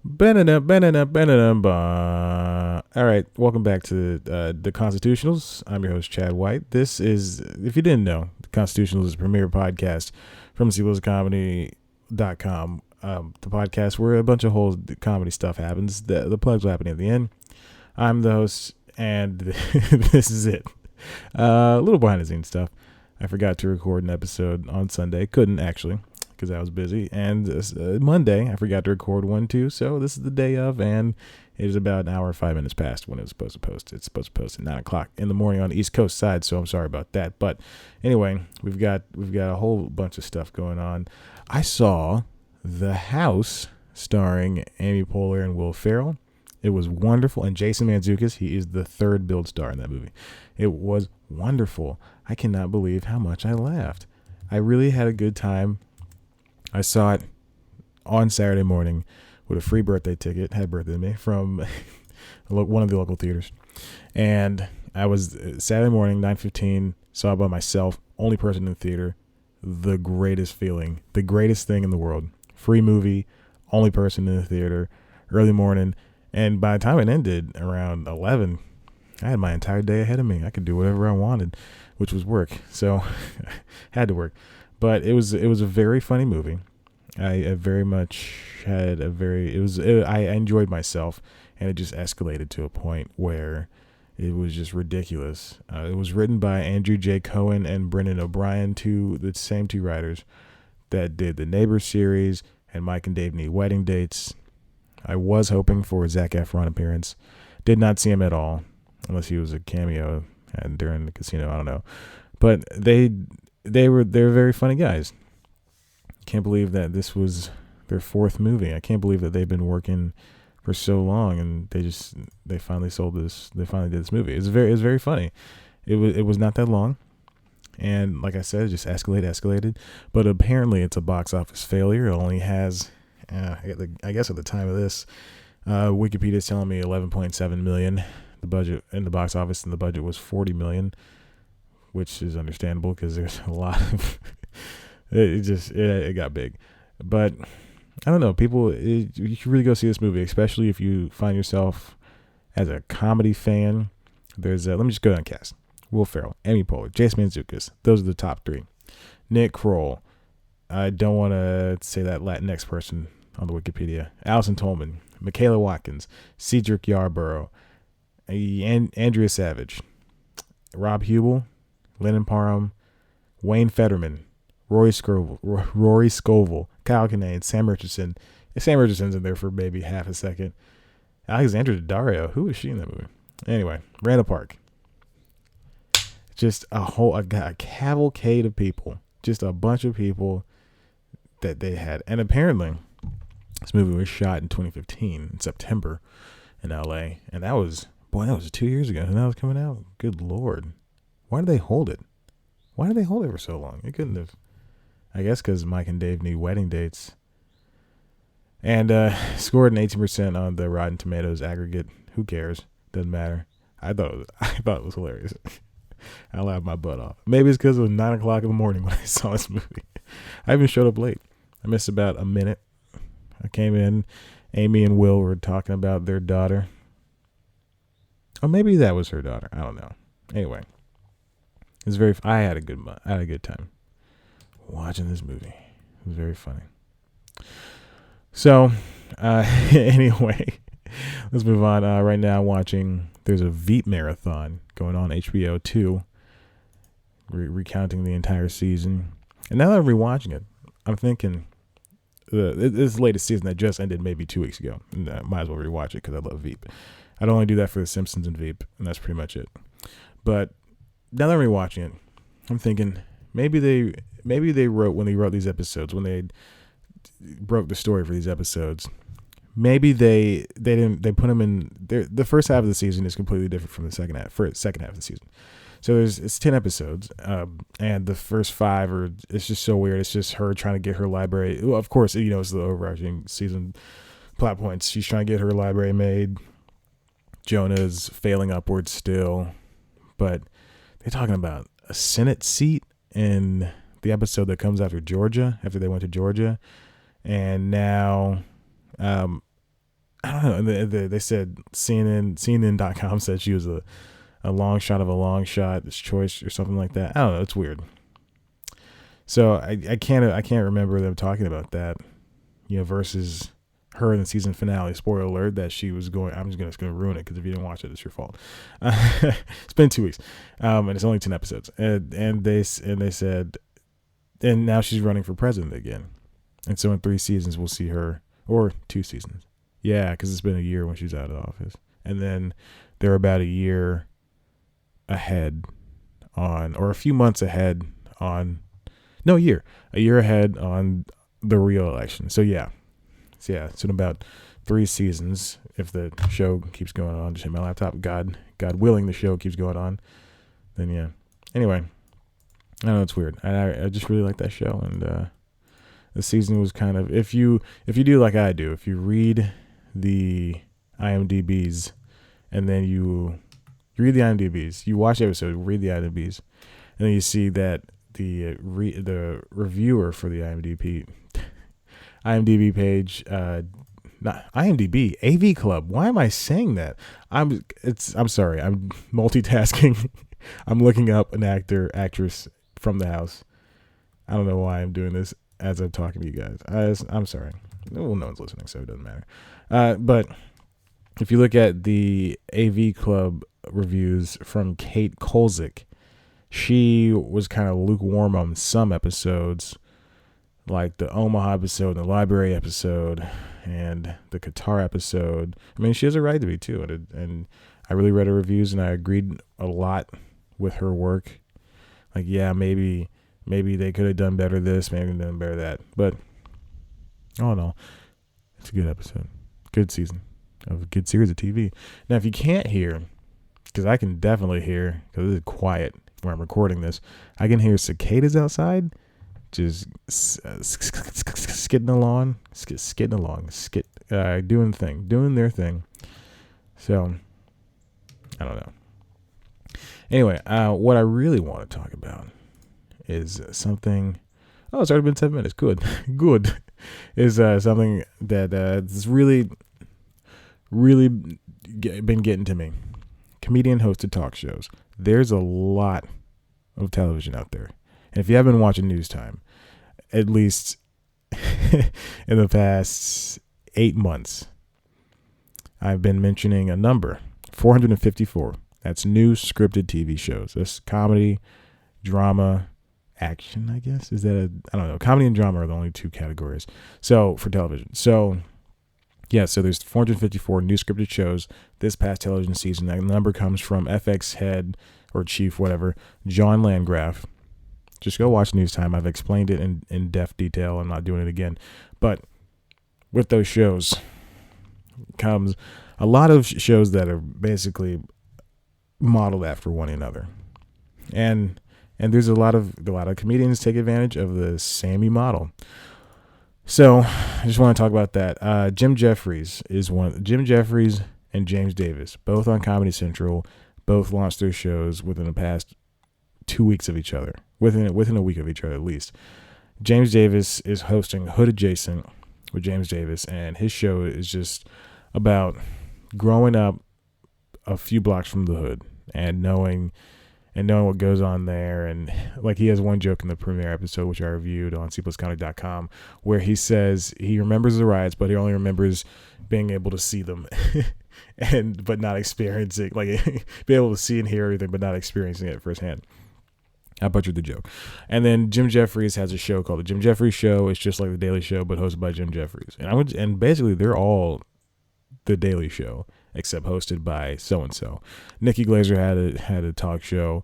All right, welcome back to the Constitutionals. I'm your host, Chad White. This is, if you didn't know, the Constitutionals is a premier podcast from CBlissComedy.com. The podcast where a bunch of whole comedy stuff happens. The plugs will happen at the end. I'm the host, and this is it. A little behind the scenes stuff. I forgot to record an episode on Sunday. Couldn't actually, because I was busy. And Monday, I forgot to record one too. So this is the day of, and it is about an hour and 5 minutes past when it was supposed to post. It's supposed to post at 9 o'clock in the morning on the East Coast side. So I'm sorry about that. But anyway, we've got a whole bunch of stuff going on. I saw The House starring Amy Poehler and Will Ferrell. It was wonderful. And Jason Mantzoukas, he is the third build star in that movie. It was wonderful. I cannot believe how much I laughed. I really had a good time. I saw it on Saturday morning with a free birthday ticket, had birthday to me, from one of the local theaters. And I was Saturday morning, 9:15, saw it by myself, only person in the theater. The greatest feeling, the greatest thing in the world. Free movie, only person in the theater, early morning. And by the time it ended around 11, I had my entire day ahead of me. I could do whatever I wanted, which was work. So had to work. But it was a very funny movie. I very much had I enjoyed myself, and it just escalated to a point where it was just ridiculous. It was written by Andrew J. Cohen and Brendan O'Brien, the same two writers that did the Neighbors series and Mike and Dave Need Wedding Dates. I was hoping for a Zac Efron appearance. Did not see him at all, unless he was a cameo during the casino. I don't know, but they're very funny guys. Can't believe that this was their fourth movie. I can't believe that they've been working for so long and they finally did this movie. It was very funny. It was not that long, and like I said, it just escalated. But apparently, it's a box office failure. It only has, I guess at the time of this, Wikipedia is telling me 11.7 million. The budget in the box office, and the budget was 40 million, which is understandable because there's a lot of it got big. But I don't know, you should really go see this movie, especially if you find yourself as a comedy fan. Let me just go down cast. Will Ferrell, Amy Poehler, Jason Mantzoukas. Those are the top three. Nick Kroll. I don't want to say that Latinx person on the Wikipedia. Allison Tolman, Michaela Watkins, Cedric Yarborough, Andrea Savage, Rob Hubel, Lennon Parham, Wayne Fetterman, Rory Scovel, Kyle Kinane, Sam Richardson. Sam Richardson's in there for maybe half a second. Alexandra Daddario, who is she in that movie? Anyway, Randall Park. Just a cavalcade of people. Just a bunch of people that they had. And apparently, this movie was shot in 2015, in September, in LA. And that was 2 years ago. And that was coming out. Good Lord. Why did they hold it? Why did they hold it for so long? It couldn't have. I guess because Mike and Dave Need Wedding Dates. And scored an 18% on the Rotten Tomatoes aggregate. Who cares? Doesn't matter. I thought it was hilarious. I laughed my butt off. Maybe it's because it was 9 o'clock in the morning when I saw this movie. I even showed up late. I missed about a minute. I came in. Amy and Will were talking about their daughter. Or maybe that was her daughter. I don't know. Anyway, I had a good time watching this movie. It was very funny. So, anyway, let's move on. Right now, I'm watching. There's a Veep marathon going on HBO 2, recounting the entire season. And now that I'm rewatching it, I'm thinking this is the latest season that just ended maybe 2 weeks ago. And I might as well rewatch it because I love Veep. I'd only do that for The Simpsons and Veep, and that's pretty much it. But now that I'm rewatching it, I'm thinking maybe they wrote, when they wrote these episodes, when they broke the story for these episodes, maybe they put them in the first half of the season is completely different from the second half of the season. So it's 10 episodes, and the first 5 it's just so weird. It's just her trying to get her library. Well, of course, it's the overarching season plot points. She's trying to get her library made. Jonah's failing upwards still, but they're talking about a Senate seat in the episode that comes after they went to Georgia. And now I don't know. And they said CNN.com said she was a long shot of a long shot, this choice or something like that. I don't know. It's weird. So I can't remember them talking about that, versus her in the season finale. Spoiler alert that she was going. I'm just gonna ruin it because if you didn't watch it, it's your fault. It's been 2 weeks, and it's only 10 episodes. And they said, and now she's running for president again. And so in 3 seasons we'll see her, or 2 seasons. Yeah, because it's been a year when she's out of office, and then they're about a year ahead on, or a few months ahead on. No, a year ahead on the real election. So yeah. So in about 3 seasons, if the show keeps going on, just hit my laptop. God willing, the show keeps going on. Then yeah. Anyway, I know it's weird. I just really like that show, and the season was kind of, if you do like I do, if you read the IMDb's, and then you read the IMDb's, you watch the episode, read the IMDb's, and then you see that the reviewer for the IMDb page, not IMDb, AV Club. Why am I saying that? I'm sorry. I'm multitasking. I'm looking up an actress from the house. I don't know why I'm doing this as I'm talking to you guys. I'm sorry. Well, no one's listening, so it doesn't matter. But if you look at the AV Club reviews from Kate Kolzik, she was kind of lukewarm on some episodes, like the Omaha episode, the library episode, and the Qatar episode. I mean, she has a right to be too, and I really read her reviews, and I agreed a lot with her work. Like, yeah, maybe they could have done better this, maybe done better that, but all in all, it's a good episode, good season of a good series of TV. Now, if you can't hear, because I can definitely hear, because it's quiet where I'm recording this, I can hear cicadas outside, just skidding along, doing their thing. So, I don't know. Anyway, what I really want to talk about is something. Oh, it's already been 7 minutes. Good. Is something that is really been getting to me. Comedian hosted talk shows. There's a lot of television out there. And if you haven't been watching News Time, at least in the past 8 months, I've been mentioning a number, 454. That's new scripted TV shows. That's comedy, drama, action, I guess. Is that I don't know. Comedy and drama are the only 2 categories. So for television. So yeah, so there's 454 new scripted shows this past television season. That number comes from FX head or chief, whatever, John Landgraf. Just go watch News Time. I've explained it in depth detail. I'm not doing it again. But with those shows comes a lot of shows that are basically modeled after one another. And there's a lot of comedians take advantage of the Sammy model. So I just want to talk about that. Jim Jeffries is one. Jim Jeffries and James Davis, both on Comedy Central, both launched their shows within the past 2 weeks of each other, within a week of each other at least. James Davis is hosting Hood Adjacent with James Davis, and his show is just about growing up a few blocks from the hood and knowing what goes on there. And like, he has one joke in the premiere episode, which I reviewed on cpluscomedy.com, where he says he remembers the riots, but he only remembers being able to see them but not experiencing, like, be able to see and hear everything, but not experiencing it firsthand. I butchered the joke. And then Jim Jeffries has a show called The Jim Jeffries Show. It's just like The Daily Show, but hosted by Jim Jeffries. And basically they're all The Daily Show, except hosted by so-and-so. Nikki Glaser had a talk show.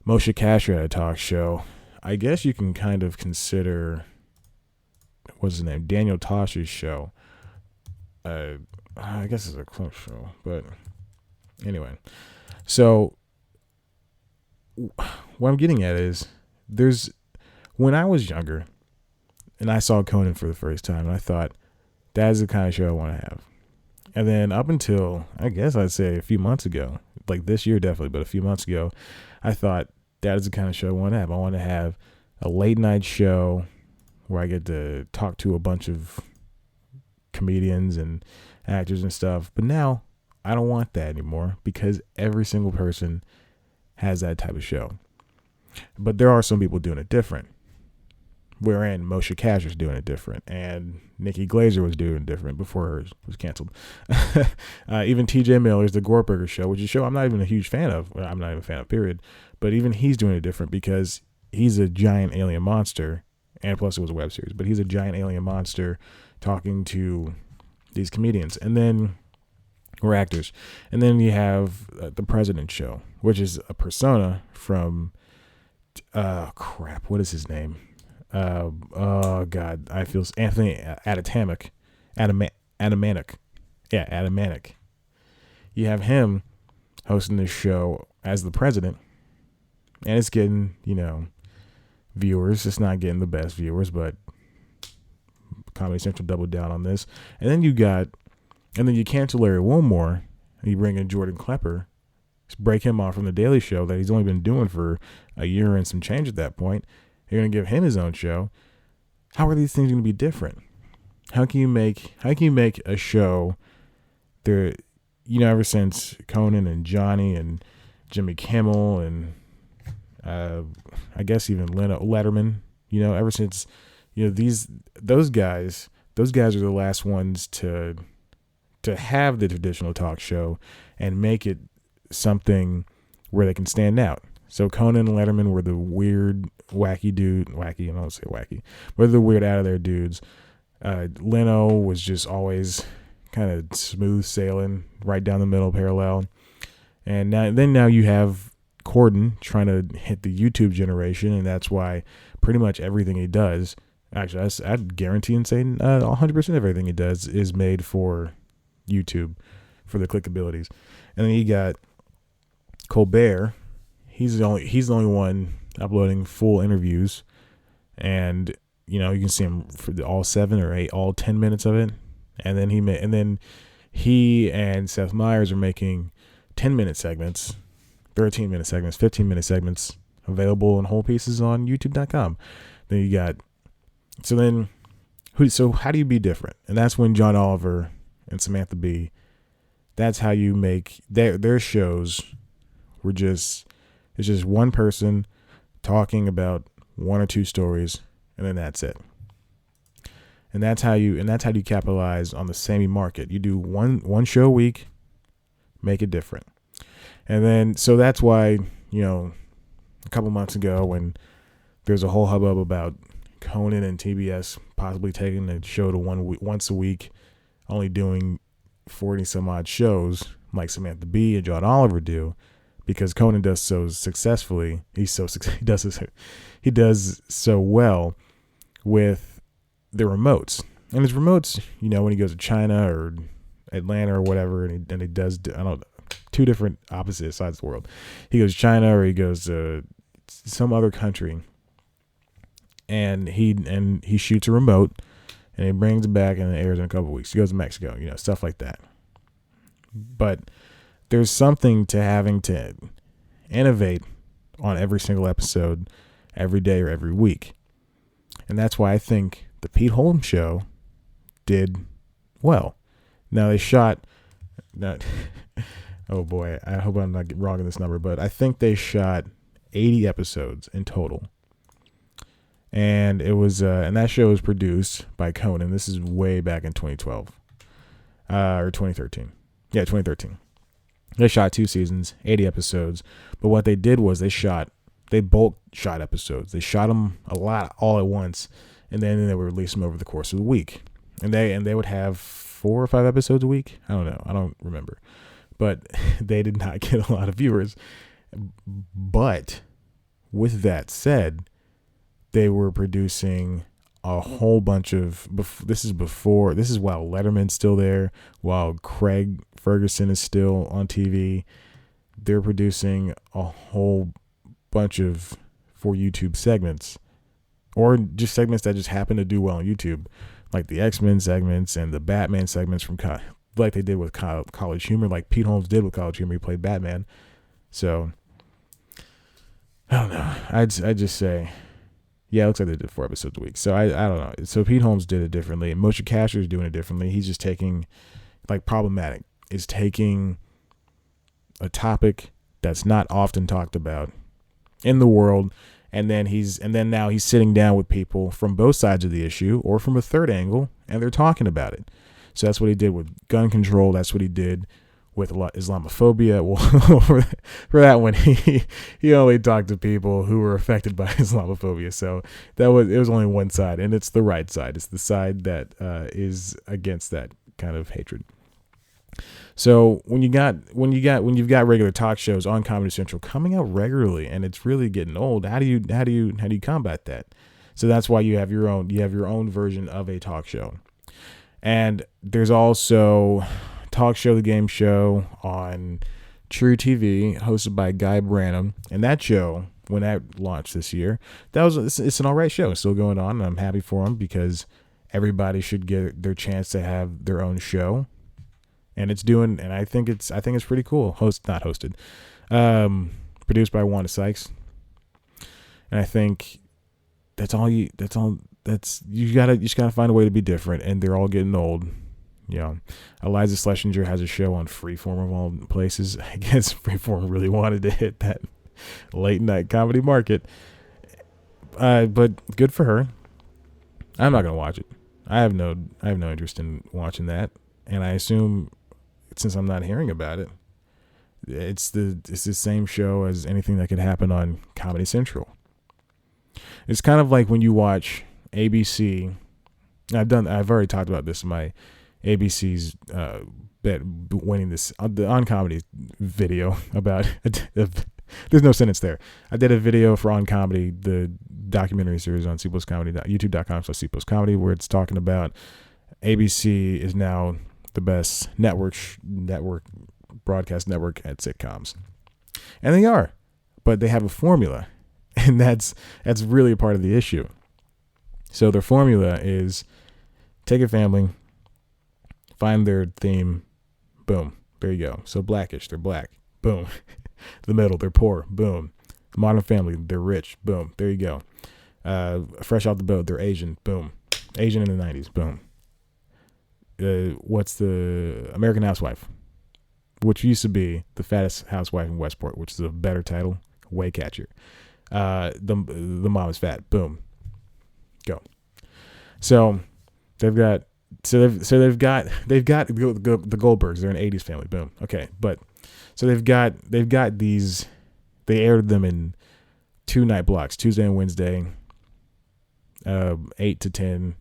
Moshe Kasher had a talk show. I guess you can kind of consider, what's his name, Daniel Tosh's show. I guess it's a close show, but anyway. So what I'm getting at is, when I was younger and I saw Conan for the first time, and I thought, that is the kind of show I want to have. And then up until, I guess I'd say a few months ago, like this year definitely, but a few months ago, I thought, that is the kind of show I want to have. I want to have a late night show where I get to talk to a bunch of comedians and actors and stuff. But now I don't want that anymore because every single person has that type of show. But there are some people doing it different. Wherein Moshe Kasher's doing it different, and Nikki Glazer was doing it different before hers was canceled. Even TJ Miller's The Gortberger Show, which is a show I'm not even a huge fan of. Well, I'm not even a fan of, period. But even he's doing it different because he's a giant alien monster, and plus it was a web series. But he's a giant alien monster talking to these comedians, and then or actors, and then you have The President Show, which is a persona from what is his name? Oh God, I feel Anthony Adamanic. Yeah, Adamanic. You have him hosting this show as the president, and it's getting, viewers. It's not getting the best viewers, but Comedy Central doubled down on this. And then you cancel Larry Wilmore, and you bring in Jordan Klepper, break him off from The Daily Show that he's only been doing for a year and some change at that point. You're going to give him his own show. How are these things going to be different? How can you make a show there, ever since Conan and Johnny and Jimmy Kimmel and I guess even Letterman, ever since, those guys are the last ones to have the traditional talk show and make it something where they can stand out. So Conan and Letterman were the weird, wacky, I don't say wacky, but the weird out of there dudes. Leno was just always kind of smooth sailing, right down the middle, parallel. And now you have Corden trying to hit the YouTube generation, and that's why pretty much everything he does, actually I'd guarantee and say 100% of everything he does is made for YouTube, for the clickabilities. And then you got Colbert. He's the only one uploading full interviews, and you can see him for all 7 or 8, all 10 minutes of it. And then he and Seth Meyers are making 10-minute segments, 13-minute segments, 15-minute segments available in whole pieces on YouTube.com. Then you got so how do you be different? And that's when John Oliver and Samantha Bee, that's how you make their shows were just. It's just one person talking about 1 or 2 stories, and then that's it. And that's how you capitalize on the samey market. You do one show a week, make it different. And then so that's why, a couple months ago when there's a whole hubbub about Conan and TBS possibly taking the show to once a week, only doing 40 some odd shows like Samantha Bee and John Oliver do. Because Conan does so successfully, he does so well with the remotes. And his remotes, when he goes to China or Atlanta or whatever, and he does, 2 different opposite sides of the world. He goes to China or he goes to some other country, and he shoots a remote, and he brings it back and it airs in a couple of weeks. He goes to Mexico, stuff like that. But there's something to having to innovate on every single episode, every day or every week. And that's why I think the Pete Holmes Show did well. Now they shot that. Oh boy, I hope I'm not wrong in this number, but I think they shot 80 episodes in total. And it was, and that show was produced by Conan. This is way back in 2012, or 2013. Yeah, 2013. They shot 2 seasons, 80 episodes. But what they did was they bulk shot episodes. They shot them a lot all at once, and then they would release them over the course of the week. And they would have 4 or 5 episodes a week. I don't know. I don't remember. But they did not get a lot of viewers. But with that said, they were producing a whole bunch of, this is while Letterman's still there, while Craig Ferguson is still on TV. They're producing a whole bunch of for YouTube segments, or just segments that just happen to do well on YouTube, like the X-Men segments and the Batman segments from like they did with College Humor, like Pete Holmes did with College Humor. He played Batman. So I don't know. I'd just say, Yeah, it looks like they did 4 episodes a week. So I don't know. So Pete Holmes did it differently. Moshe Kasher's doing it differently. He's just taking, like, Problematic is taking a topic that's not often talked about in the world, and then now he's sitting down with people from both sides of the issue or from a third angle, and they're talking about it. So that's what he did with gun control. That's what he did with Islamophobia. Well, for that one, he only talked to people who were affected by Islamophobia. So it was only one side, and it's the right side. It's the side that is against that kind of hatred. So when you've got regular talk shows on Comedy Central coming out regularly, and it's really getting old, how do you combat that? So that's why you have your own version of a talk show. And there's also Talk Show, the game show on True TV, hosted by Guy Branum. And that show, when that launched this year, it's an all right show. It's still going on, and I'm happy for them because everybody should get their chance to have their own show. And I think it's pretty cool. Produced by Wanda Sykes. And I think you just gotta find a way to be different, and they're all getting old. Eliza Schlesinger has a show on Freeform of all places. I guess Freeform really wanted to hit that late night comedy market. But good for her. I'm not gonna watch it. I have no interest in watching that, and I assume, since I'm not hearing about it, it's the same show as anything that could happen on Comedy Central. It's kind of like when you watch ABC. I've already talked about this in my ABC's bet winning this on comedy video about. There's no sentence there. I did a video for On Comedy, the documentary series on CPost Comedy, youtube.com/CPost Comedy, where it's talking about ABC is now the best broadcast network at sitcoms, and they are, but they have a formula, and that's really a part of the issue. So their formula is take a family, find their theme, boom, there you go. So Blackish, they're black, boom. The Middle, they're poor, boom. Modern Family, they're rich, boom, there you go. Fresh Off the Boat, they're Asian, boom. Asian in the 90s, boom. What's the American Housewife, which used to be the fattest housewife in Westport, which is a better title, way catchier. The mom is fat, boom, go. So they've got the Goldbergs, they're an 80s family, boom, okay. But so they've got these, they aired them in 2 night blocks, Tuesday and Wednesday, 8 to 10.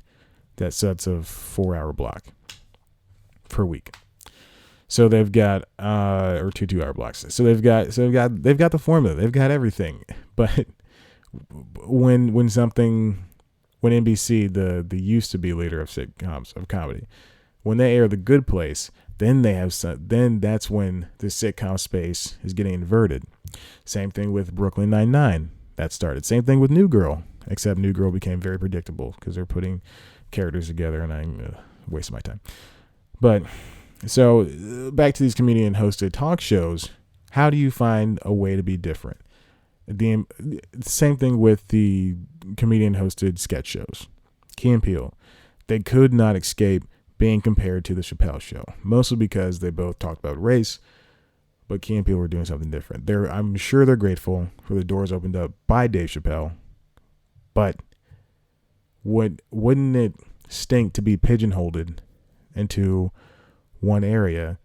That sets a 4-hour block per week. So they've got or 2 2-hour blocks. So they've got the formula. They've got everything. But when NBC, the used to be leader of sitcoms, of comedy, when they air The Good Place, then that's when the sitcom space is getting inverted. Same thing with Brooklyn Nine-Nine. That started. Same thing with New Girl, except New Girl became very predictable because they're putting characters together, and I'm wasting my time. But so back to these comedian hosted talk shows. How do you find a way to be different? The same thing with the comedian hosted sketch shows. Key and Peele, they could not escape being compared to the Chappelle Show, mostly because they both talked about race, but Key and Peele were doing something different. I'm sure they're grateful for the doors opened up by Dave Chappelle, but wouldn't it stink to be pigeonholed into one area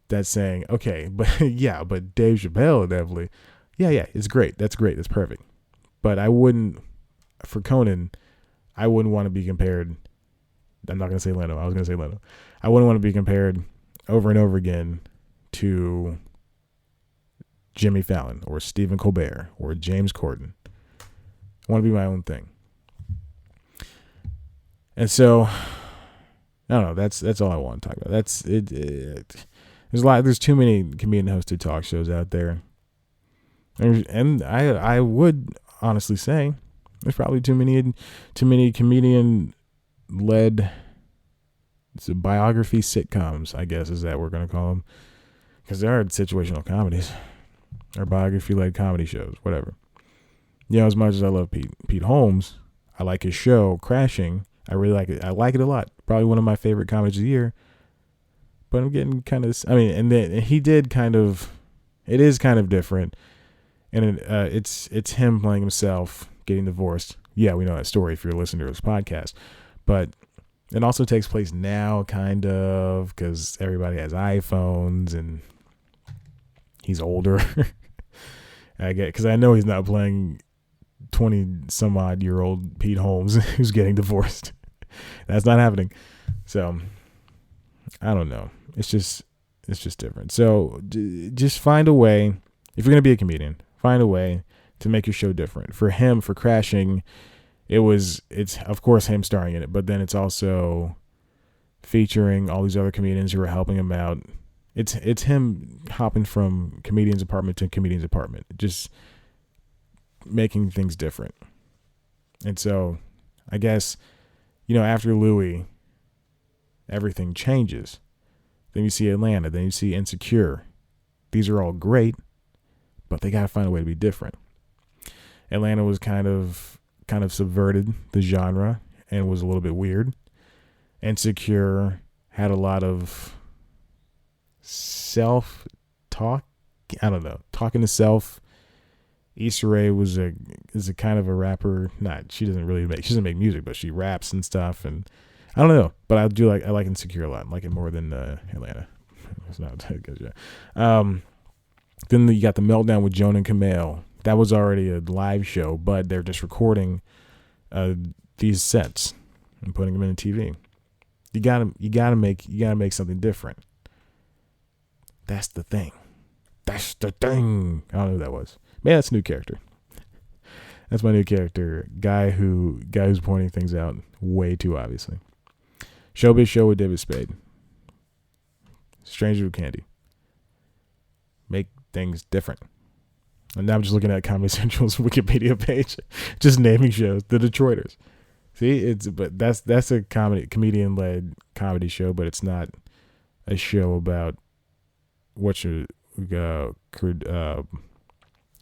that's saying, okay, but yeah, but Dave Chappelle definitely, yeah, it's great. That's perfect. But for Conan, I wouldn't want to be compared. I'm not going to say Leno. I was going to say Leno. I wouldn't want to be compared over and over again to Jimmy Fallon or Stephen Colbert or James Corden. I want to be my own thing. And so, I don't know. That's all I want to talk about. That's it. There's too many comedian hosted talk shows out there. And I would honestly say there's probably too many comedian led biography sitcoms, I guess is that we're going to call them, because there are situational comedies or biography led comedy shows, whatever. As much as I love Pete Holmes, I like his show, Crashing. I really like it. I like it a lot. Probably one of my favorite comedies of the year. But I'm getting kind of, and then he did kind of, it is kind of different. And it's him playing himself, getting divorced. Yeah, we know that story if you're listening to this podcast. But it also takes place now, kind of, because everybody has iPhones and he's older. I get, because I know he's not playing 20-some-odd-year-old Pete Holmes who's getting divorced. That's not happening. So I don't know. It's just different. So just find a way. If you're gonna be a comedian, find a way to make your show different. For him, for Crashing, it's of course him starring in it, but then it's also featuring all these other comedians who are helping him out. It's him hopping from comedian's apartment to comedian's apartment, just making things different. And so I guess, after Louis, everything changes. Then you see Atlanta, then you see Insecure. These are all great, but they got to find a way to be different. Atlanta was kind of subverted the genre and was a little bit weird. Insecure had a lot of self-talk. I don't know, talking to self. Issa Rae is a kind of a rapper. She doesn't make music, but she raps and stuff. And I don't know, but I like Insecure a lot. I like it more than Atlanta. It's not that good. Yeah. Then you got the Meltdown with Joan and Camille. That was already a live show, but they're just recording these sets and putting them in TV. You gotta make something different. That's the thing. I don't know who that was. Man, that's a new character. That's my new character. Guy who's pointing things out way too obviously. Showbiz Show with David Spade. Stranger with Candy. Make things different. And now I'm just looking at Comedy Central's Wikipedia page, just naming shows. The Detroiters. See, that's a comedian-led comedy show, but it's not a show about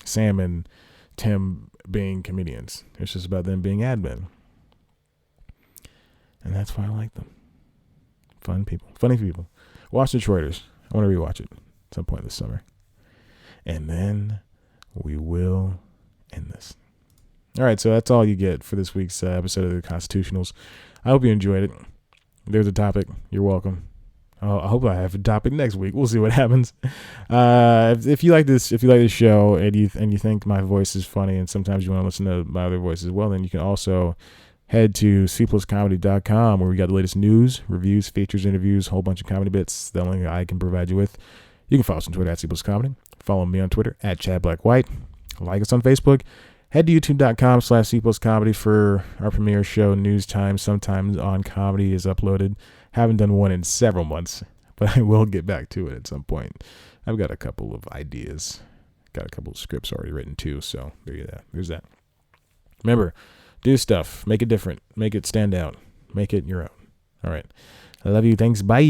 Sam and Tim being comedians. It's just about them being admin. And that's why I like them. Funny people. Watch Detroiters. I want to rewatch it at some point this summer. And then we will end this. All right, so that's all you get for this week's episode of the Constitutionals. I hope you enjoyed it. There's a topic. You're welcome. I hope I have a topic next week. We'll see what happens. If you like this show and you think my voice is funny, and sometimes you want to listen to my other voice as well, then you can also head to cpluscomedy.com, where we got the latest news, reviews, features, interviews, a whole bunch of comedy bits. The only I can provide you with. You can follow us on Twitter at cpluscomedy. Follow me on Twitter at ChadBlackWhite. Like us on Facebook. Head to youtube.com/cpluscomedy for our premiere show, News Time. Sometimes On Comedy is uploaded. Haven't done one in several months, but I will get back to it at some point. I've got a couple of ideas. Got a couple of scripts already written too, so there's that. Remember, do stuff. Make it different. Make it stand out. Make it your own. All right. I love you. Thanks. Bye.